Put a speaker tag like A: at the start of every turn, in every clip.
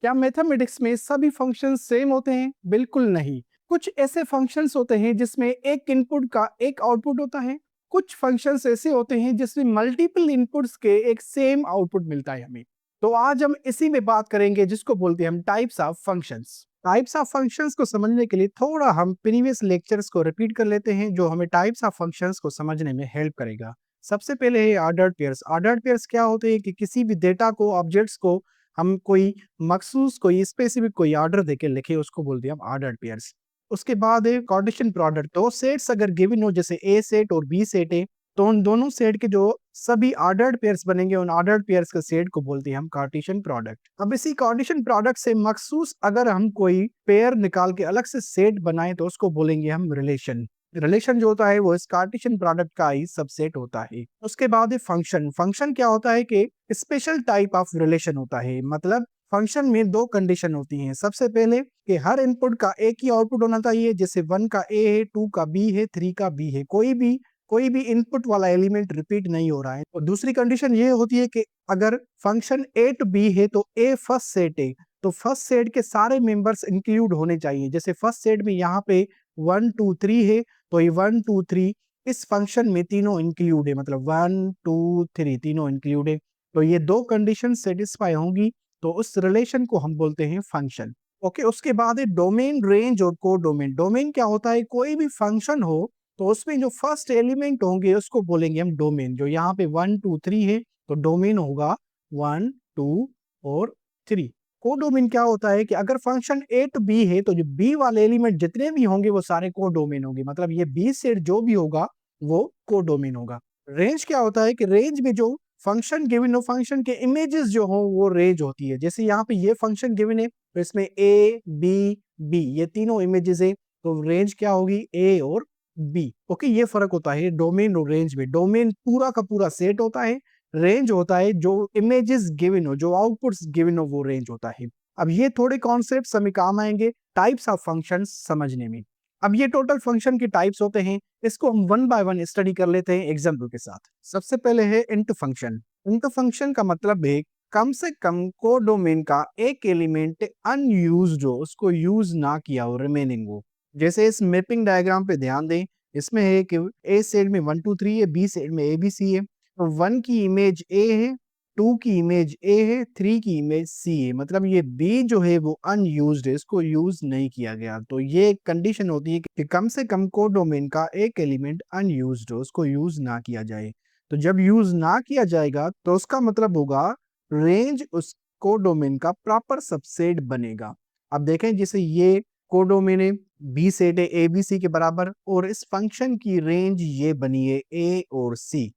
A: क्या मैथमेटिक्स में सभी फंक्शंस सेम होते हैं? बिल्कुल नहीं। कुछ ऐसे फंक्शंस होते हैं जिसमें एक इनपुट का एक आउटपुट होता है। कुछ फंक्शंस ऐसे होते हैं जिसमें मल्टीपल इनपुट्स के एक सेम आउटपुट मिलता है हमें। तो आज हम इसी में बात करेंगे जिसको बोलते हैं हम types of functions. Types of functions को समझने के लिए थोड़ा हम प्रीवियस लेक्चर्स को रिपीट कर लेते हैं जो हमें टाइप्स ऑफ फंक्शंस को समझने में हेल्प करेगा। सबसे पहले है ऑर्डर्ड पेयर्स। ऑर्डर्ड पेयर्स क्या होते हैं कि किसी भी डेटा को, ऑब्जेक्ट्स को हम कोई मखसूस कोई स्पेसिफिक कोई ऑर्डर देके लिखे, उसको बोलते हैं हम ऑर्डर्ड पेयर्स। उसके बाद है कार्टेशियन प्रोडक्ट। दो सेट्स अगर गिवन हो, जैसे ए सेट और बी सेट है, तो उन दोनों सेट के जो सभी ऑर्डर्ड पेयर्स बनेंगे, उन ऑर्डर्ड पेयर्स के सेट को बोलते हैं हम कार्टेशियन प्रोडक्ट। अब इसी कार्टेशियन प्रोडक्ट से मखसूस अगर हम कोई पेयर निकाल के अलग से सेट बनाए तो उसको बोलेंगे हम रिलेशन। रिलेशन जो होता है वो इस कार्टेशियन प्रोडक्ट का ही सबसेट होता है। उसके बाद है फंक्शन। फंक्शन क्या होता है कि स्पेशल टाइप ऑफ रिलेशन होता है। मतलब फंक्शन में दो कंडीशन होती हैं। सबसे पहले कि हर इनपुट का एक ही आउटपुट होना चाहिए, जैसे 1 का ए है, 2 का बी है, 3 का बी है। कोई भी इनपुट वाला एलिमेंट रिपीट नहीं हो रहा है। और दूसरी कंडीशन ये होती है कि अगर फंक्शन ए टू बी है तो ए फर्स्ट सेट है, तो फर्स्ट सेट के सारे मेंबर्स इंक्लूड होने चाहिए। जैसे फर्स्ट सेट में यहाँ पे 1 2 3 है, तो ये 1 2 3 इस फंक्शन में तीनों इंक्लूड है, मतलब 1 2 3 तीनों इंक्लूड है। तो ये दो कंडीशन सेटिस्फाई होंगी तो उस रिलेशन को हम बोलते हैं फंक्शन। ओके, उसके बाद है डोमेन, रेंज और को डोमेन। डोमेन क्या होता है? कोई भी फंक्शन हो तो उसमें जो फर्स्ट एलिमेंट होंगे उसको बोलेंगे हम डोमेन। जो यहाँ पे 1 2 3 है तो डोमेन होगा 1 2 और 3। कोडोमेन क्या होता है कि अगर फंक्शन ए टू बी है तो जो बी वाले एलिमेंट जितने भी होंगे वो सारे कोडोमेन होंगे, मतलब ये बी सेट जो भी होगा वो कोडोमेन होगा। रेंज क्या होता है कि रेंज में जो फंक्शन गिवन हो, फंक्शन के इमेजेस जो हो वो रेंज होती है। जैसे यहाँ पे ये फंक्शन गिवन है तो इसमें ए बी बी ये तीनों इमेजेस है, तो रेंज क्या होगी? ए और बी। ओके, ये फर्क होता है डोमेन और रेंज में। डोमेन पूरा का पूरा सेट होता है, रेंज होता है जो इमेजेस गिवन हो, जो आउटपुट्स गिवन हो वो रेंज होता है। अब ये थोड़े कॉन्सेप्ट्स हमें काम आएंगे टाइप्स ऑफ फंक्शंस समझने में। अब ये टोटल फंक्शन के टाइप्स होते हैं, इसको हम वन बाय वन स्टडी कर लेते हैं एग्जांपल के साथ। सबसे पहले है इंट फंक्शन। इंट फंक्शन का मतलब है कम से कम कोडोमेन का एक एलिमेंट अनयूज्ड हो, उसको यूज ना किया हो, रिमेनिंग हो। जैसे इस मैपिंग डायग्राम पे ध्यान दें, इसमें है कि ए सेट में 1 2 3 है, बी सेट में ए बी सी है। तो 1 की इमेज ए है, 2 की इमेज ए है, 3 की इमेज सी है। मतलब ये बी जो है वो अनयूज्ड है, इसको यूज नहीं किया गया। तो ये एक कंडीशन होती है कि कम से कम कोडोमेन का एक एलिमेंट अनयूज्ड हो, उसको यूज ना किया जाए। तो जब यूज ना किया जाएगा तो उसका मतलब होगा रेंज उस कोडोमेन का प्रॉपर सबसेट बनेगा। अब देखें, जैसे ये कोडोमेन है, बी सेट है ए बी सी के बराबर, और इस फंक्शन की रेंज ये बनी है ए और सी।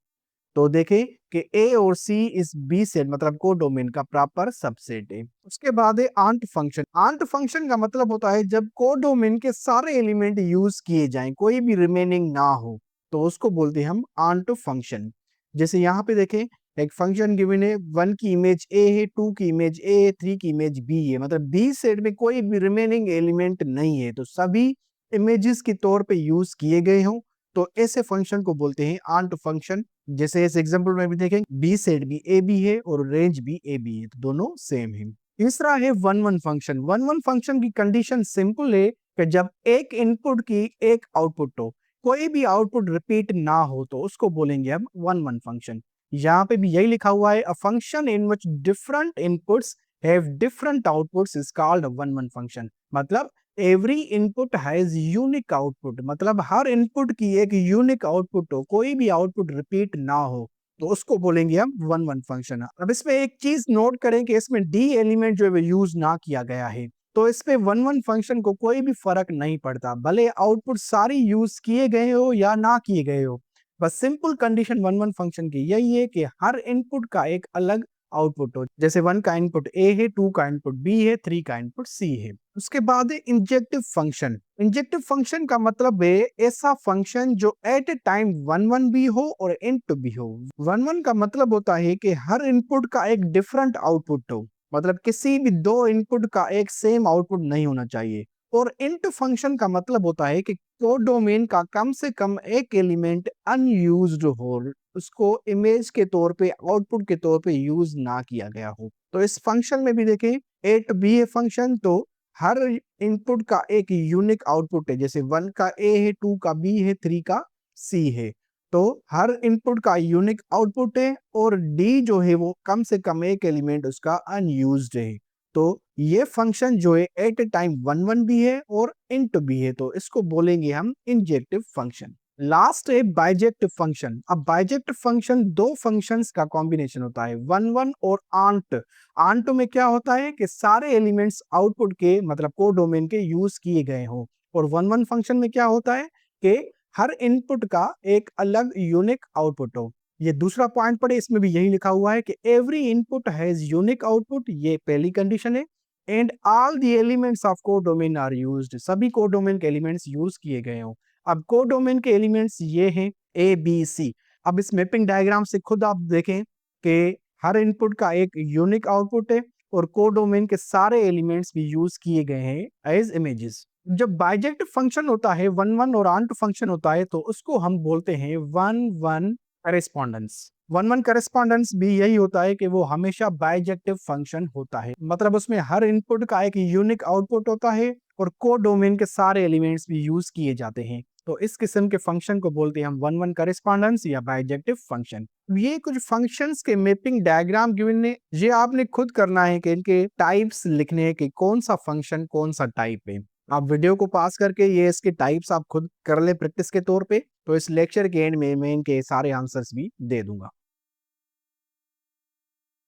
A: तो देखें कि ए और सी इस बी सेट मतलब कोडोमेन का प्रॉपर सबसेट है। उसके बाद है आंट फंक्शन। आंट फंक्शन का मतलब होता है जब कोडोमेन के सारे एलिमेंट यूज किए जाएं, कोई भी रिमेनिंग ना हो, तो उसको बोलते हैं हम आंट फंक्शन। जैसे यहाँ पे देखें, एक फंक्शन गिवन है, 1 की इमेज ए है, 2 की इमेज ए है, 3 की इमेज बी है। मतलब बी सेट में कोई भी रिमेनिंग एलिमेंट नहीं है, तो सभी इमेजेस के तौर पे यूज किए गए हों, तो ऐसे फंक्शन को बोलते हैं आंट फंक्शन। जैसे इस एग्जांपल में भी देखें, बी सेट भी ए बी है और रेंज भी ए बी है, तो दोनों सेम है। तीसरा है one one function. One one function की कंडीशन सिंपल है कि जब एक इनपुट की एक आउटपुट हो, कोई भी आउटपुट रिपीट ना हो, तो उसको बोलेंगे हम वन वन फंक्शन। यहाँ पे भी यही लिखा हुआ है, a function in which different inputs have different outputs is called one one function. मतलब every input has unique output, मतलब हर इनपुट की एक यूनिक आउटपुट हो, कोई भी आउटपुट रिपीट ना हो, तो उसको बोलेंगे हम वन वन फंक्शन। अब इसमें एक चीज नोट करें कि इसमें डी एलिमेंट जो है यूज ना किया गया है, तो इस पे वन वन फंक्शन को कोई भी फर्क नहीं पड़ता, भले आउटपुट सारी यूज किए गए हो या ना किए गए हो। बस simple condition one one function की यही है कि हर इनपुट का एक अलग आउटपुट हो। जैसे 1 का इनपुट ए है, 2 का इनपुट बी है, 3 का इनपुट सी है। उसके बाद है इंजेक्टिव फंक्शन। इंजेक्टिव फंक्शन का मतलब है ऐसा फंक्शन जो at a time one one भी हो और इनटू भी हो। वन वन का मतलब होता है कि हर इनपुट का एक डिफरेंट आउटपुट हो, मतलब किसी भी दो इनपुट का एक सेम आउटपुट नहीं होना चाहिए। और इंट फंक्शन का मतलब होता है कि कोडोमेन का कम से कम एक एलिमेंट अनयूज्ड हो, उसको इमेज के तौर पे, आउटपुट के तौर पे यूज ना किया गया हो। तो इस फंक्शन में भी देखें, ए टू बी है फंक्शन, तो हर इनपुट का एक यूनिक आउटपुट है। जैसे 1 का ए है, 2 का बी है, 3 का सी है। तो हर इनपुट का यूनिक आउटपुट है, और डी जो है वो कम से कम एक एलिमेंट उसका अनयूज्ड है। तो ये फंक्शन जो है एट ए टाइम 1 1 भी है और इंट भी है, तो इसको बोलेंगे हम इंजेक्टिव फंक्शन। लास्ट है बाइजेक्टिव फंक्शन। अब बाइजेक्टिव फंक्शन दो फंक्शंस का कॉम्बिनेशन होता है, 1 1 और आंट। आंट में क्या होता है कि सारे एलिमेंट्स आउटपुट के मतलब कोडोमेन के यूज किए गए हो, और 1 1 फंक्शन में क्या होता है कि हर इनपुट का एक अलग यूनिक आउटपुट हो। ये दूसरा पॉइंट पढ़े, इसमें भी यही लिखा हुआ है कि every input has unique output, ये पहली कंडीशन है। And all the elements of codomain are used, सभी कोडोमेन के एलिमेंट्स यूज किए गए हो। अब कोडोमेन के एलिमेंट्स ये हैं ए बी सी। अब इस मैपिंग डायग्राम से खुद आप देखें कि हर इनपुट का एक यूनिक आउटपुट है, और कोडोमेन के सारे एलिमेंट्स भी यूज किए गए हैं एज इमेजेस। जब बाइजेक्टिव फंक्शन होता है 1 1 और आंट फंक्शन होता है, तो उसको हम बोलते हैं 1 1 करेस्पॉन्डेंस। 1 1 करेस्पॉन्डेंस भी यही होता है कि वो हमेशा बाइजेक्टिव फंक्शन होता है, मतलब उसमें हर इनपुट का एक यूनिक आउटपुट होता है, और कोडोमेन के सारे एलिमेंट्स भी यूज किए जाते हैं। तो इस किस्म के फंक्शन को बोलते हैं हम 1 1 करेस्पॉन्डेंस या बाइजेक्टिव फंक्शन। ये कुछ फंक्शंस के मैपिंग डायग्राम गिवन है, ये आपने खुद करना है कि इनके टाइप्स लिखने हैं कि कौन सा फंक्शन कौन सा टाइप है। आप वीडियो को पास करके ये इसके टाइप्स आप खुद कर ले प्रैक्टिस के तौर पे, तो इस लेक्चर के एंड में मैं इनके सारे आंसर्स भी दे दूंगा।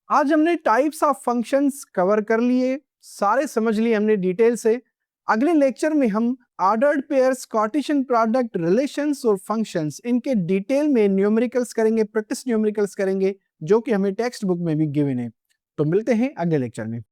A: आज हमने टाइप्स ऑफ फंक्शंस कवर कर लिए, सारे समझ लिए हमने डिटेल से। अगले लेक्चर में हम ordered pairs, Cartesian product, relations और फंक्शंस, इनके डिटेल में न्यूमेरिकल्स करेंगे, प्रैक्टिस न्यूमेरिकल्स करेंगे, जो कि हमें टेक्स्ट बुक में भी गिवन है। तो मिलते हैं अगले लेक्चर में।